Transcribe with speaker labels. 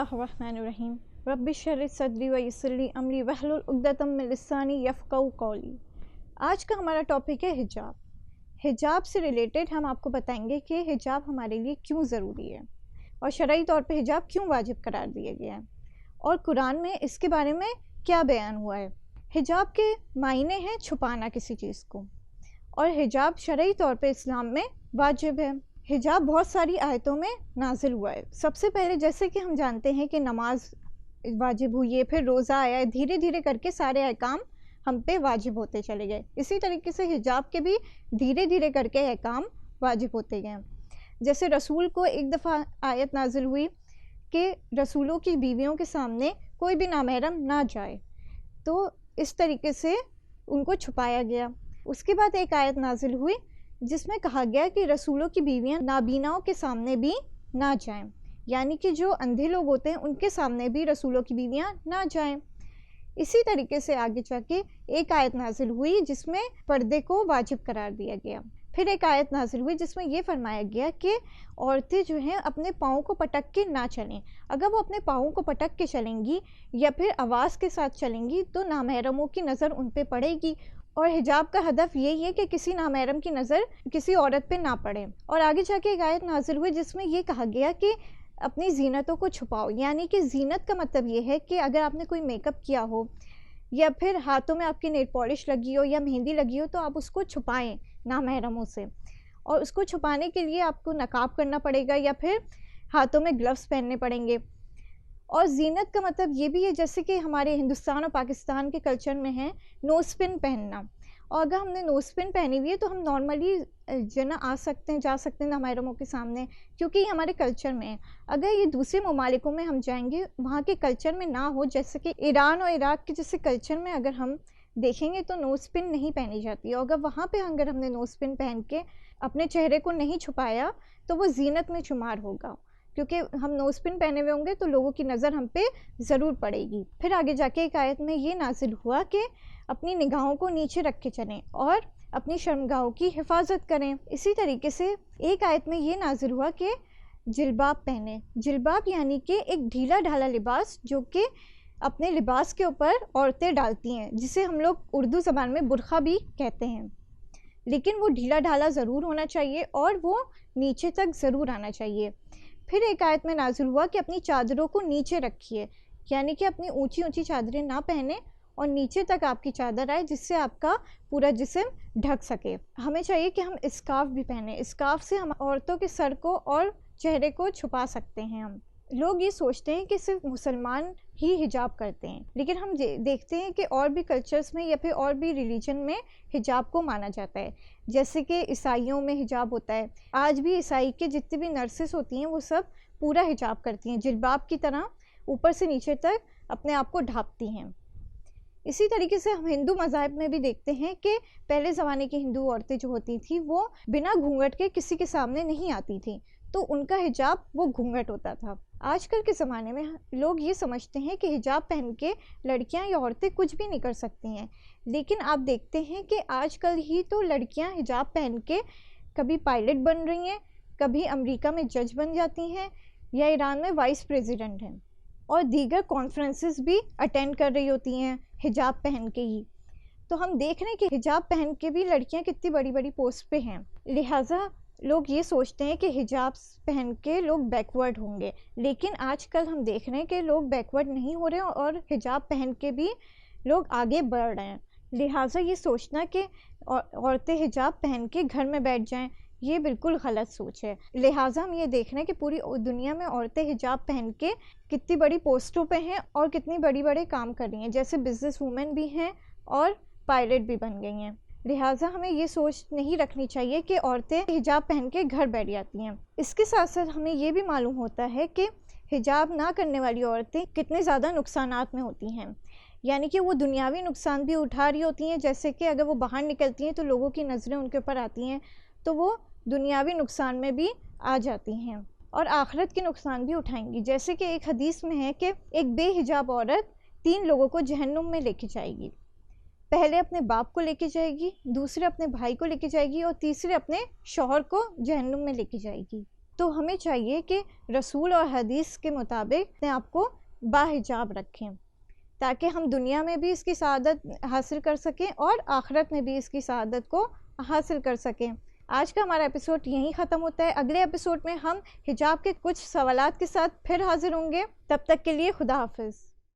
Speaker 1: बिस्मिल्लाहिर्रहमानिर्रहीम रब्बि इश्रह सदरी व यस्सिर ली अमरी वहलुल उक़दतम मिन लिसानी यफ़क़हू क़ौली। आज का हमारा टॉपिक है हिजाब। हिजाब से रिलेटेड हम आपको बताएंगे कि हिजाब हमारे लिए क्यों ज़रूरी है और शरई तौर पे हिजाब क्यों वाजिब करार दिया गया है और कुरान में इसके बारे में क्या बयान हुआ है। हिजाब के मायने हैं छुपाना किसी चीज़ को, और हिजाब शरई तौर पे इस्लाम में वाजिब है। हिजाब बहुत सारी आयतों में नाजिल हुआ है। सबसे पहले जैसे कि हम जानते हैं कि नमाज वाजिब हुई है, फिर रोज़ा आया है, धीरे धीरे करके सारे अहकाम हम पे वाजिब होते चले गए। इसी तरीके से हिजाब के भी धीरे धीरे करके अहकाम वाजिब होते गए। जैसे रसूल को एक दफ़ा आयत नाजिल हुई कि रसूलों की बीवियों के सामने कोई भी नामहरम ना जाए, तो इस तरीके से उनको छुपाया गया। उसके बाद एक आयत नाजिल हुई जिसमें कहा गया कि रसूलों की बीवियां नाबीनाओं के सामने भी ना जाएं, यानी कि जो अंधे लोग होते हैं उनके सामने भी रसूलों की बीवियां ना जाएं। इसी तरीके से आगे जाके एक आयत नाजिल हुई जिसमें पर्दे को वाजिब करार दिया गया। फिर एक आयत नाजिल हुई जिसमें यह फरमाया गया कि औरतें जो हैं अपने पाँव को पटक के ना चलें। अगर वो अपने पाँव को पटक के चलेंगी या फिर आवाज़ के साथ चलेंगी तो नामहरमों की नज़र उन पे पड़ेगी, और हिजाब का हदफ यही है कि किसी नामहरम की नज़र किसी औरत पे ना पड़े। और आगे जाके एक आयत नाजिल हुई जिसमें ये कहा गया कि अपनी जीनतों को छुपाओ, यानी कि जीनत का मतलब ये है कि अगर आपने कोई मेकअप किया हो या फिर हाथों में आपकी नेल पॉलिश लगी हो या मेहंदी लगी हो तो आप उसको छुपाएं नामहरमों से, और उसको छुपाने के लिए आपको नकाब करना पड़ेगा या फिर हाथों में ग्लव्स पहनने पड़ेंगे। और जीनत का मतलब ये भी है जैसे कि हमारे हिंदुस्तान और पाकिस्तान के कल्चर में है नोज़ पिन पहनना, और अगर हमने नोज़ पिन पहनी हुई है तो हम नॉर्मली जना आ सकते हैं, जा सकते हैं नामहरमों के सामने, क्योंकि ये हमारे कल्चर में है। अगर ये दूसरे ममालिकों में हम जाएंगे वहाँ के कल्चर में ना हो, जैसे कि ईरान और इराक़ के जैसे कल्चर में अगर हम देखेंगे तो नोज़ पिन नहीं पहनी जाती है। और अगर वहाँ पे अगर हमने नोज़ पिन पहन के अपने चेहरे को नहीं छुपाया तो वो जीनत में शुमार होगा, क्योंकि हम नोज़ पिन पहने हुए होंगे तो लोगों की नज़र हम पे ज़रूर पड़ेगी। फिर आगे जाके एक आयत में ये नाजिल हुआ कि अपनी निगाहों को नीचे रख के चलें और अपनी शर्मगाहों की हिफाजत करें। इसी तरीके से एक आयत में ये नाजिल हुआ कि जिल्बाब पहने। जिल्बाब यानी कि एक ढीला ढाला लिबास जो कि अपने लिबास के ऊपर औरतें डालती हैं, जिसे हम लोग उर्दू ज़बान में बुरखा भी कहते हैं, लेकिन वो ढीला ढाला ज़रूर होना चाहिए और वो नीचे तक ज़रूर आना चाहिए। फिर एक आयत में नाजिल हुआ कि अपनी चादरों को नीचे रखिए, यानी कि अपनी ऊंची ऊंची चादरें ना पहने और नीचे तक आपकी चादर आए जिससे आपका पूरा जिस्म ढक सके। हमें चाहिए कि हम स्कार्फ भी पहने। स्कार्फ से हम औरतों के सर को और चेहरे को छुपा सकते हैं। हम लोग ये सोचते हैं कि सिर्फ मुसलमान ही हिजाब करते हैं, लेकिन हम देखते हैं कि और भी कल्चर्स में या फिर और भी रिलीजन में हिजाब को माना जाता है। जैसे कि ईसाइयों में हिजाब होता है। आज भी ईसाई के जितनी भी नर्सेस होती हैं वो सब पूरा हिजाब करती हैं, जिल्बाब की तरह ऊपर से नीचे तक अपने आप को ढांपती हैं। इसी तरीके से हम हिंदू मज़ाहब में भी देखते हैं कि पहले ज़माने की हिंदू औरतें जो होती थी वो बिना घूंघट के किसी के सामने नहीं आती थी, तो उनका हिजाब वो घूंघट होता था। आजकल के ज़माने में लोग ये समझते हैं कि हिजाब पहन के लड़कियां या औरतें कुछ भी नहीं कर सकती हैं, लेकिन आप देखते हैं कि आजकल ही तो लड़कियां हिजाब पहन के कभी पायलट बन रही हैं, कभी अमेरिका में जज बन जाती हैं या ईरान में वाइस प्रेसिडेंट हैं, और दीगर कॉन्फ्रेंसेस भी अटेंड कर रही होती हैं हिजाब पहन के ही। तो हम देख रहे हैं कि हिजाब पहन के भी लड़कियां कितनी बड़ी बड़ी पोस्ट पे हैं। लिहाजा लोग ये सोचते हैं कि हिजाब पहन के लोग बैकवर्ड होंगे, लेकिन आजकल हम देख रहे हैं कि लोग बैकवर्ड नहीं हो रहे हैं और हिजाब पहन के भी लोग आगे बढ़ रहे हैं। लिहाजा ये सोचना कि औरतें हिजाब पहन के घर में बैठ जाएं, ये बिल्कुल गलत सोच है। लिहाजा हम ये देख रहे हैं कि पूरी दुनिया में औरतें हिजाब पहन के कितनी बड़ी पोस्टों पे हैं और कितनी बड़ी बड़े काम कर रही हैं, जैसे बिजनेस वूमेन भी हैं और पायलट भी बन गई हैं। लिहाजा हमें ये सोच नहीं रखनी चाहिए कि औरतें हिजाब पहन के घर बैठ जाती हैं। इसके साथ साथ हमें ये भी मालूम होता है कि हिजाब ना करने वाली औरतें कितने ज़्यादा नुकसानात में होती हैं, यानी कि वो दुनियावी नुकसान भी उठा रही होती हैं। जैसे कि अगर वो बाहर निकलती हैं तो लोगों की नज़रें उनके ऊपर आती हैं, तो वो दुनियावी नुकसान में भी आ जाती हैं और आखिरत के नुकसान भी उठाएंगी। जैसे कि एक हदीस में है कि एक बेहिजाब औरत 3 लोगों को जहन्नुम में लेके जाएगी। पहले अपने बाप को लेके जाएगी, दूसरे अपने भाई को लेके जाएगी और तीसरे अपने शौहर को जहन्नुम में लेके जाएगी। تو ہمیں چاہیے کہ رسول اور حدیث کے مطابق اپنے آپ کو باحجاب رکھیں، تاکہ ہم دنیا میں بھی اس کی سعادت حاصل کر سکیں اور آخرت میں بھی اس کی سعادت کو حاصل کر سکیں۔ آج کا ہمارا ایپیسوڈ یہیں ختم ہوتا ہے۔ اگلے ایپیسوڈ میں ہم حجاب کے کچھ سوالات کے ساتھ پھر حاضر ہوں گے۔ تب تک کے لیے خدا حافظ۔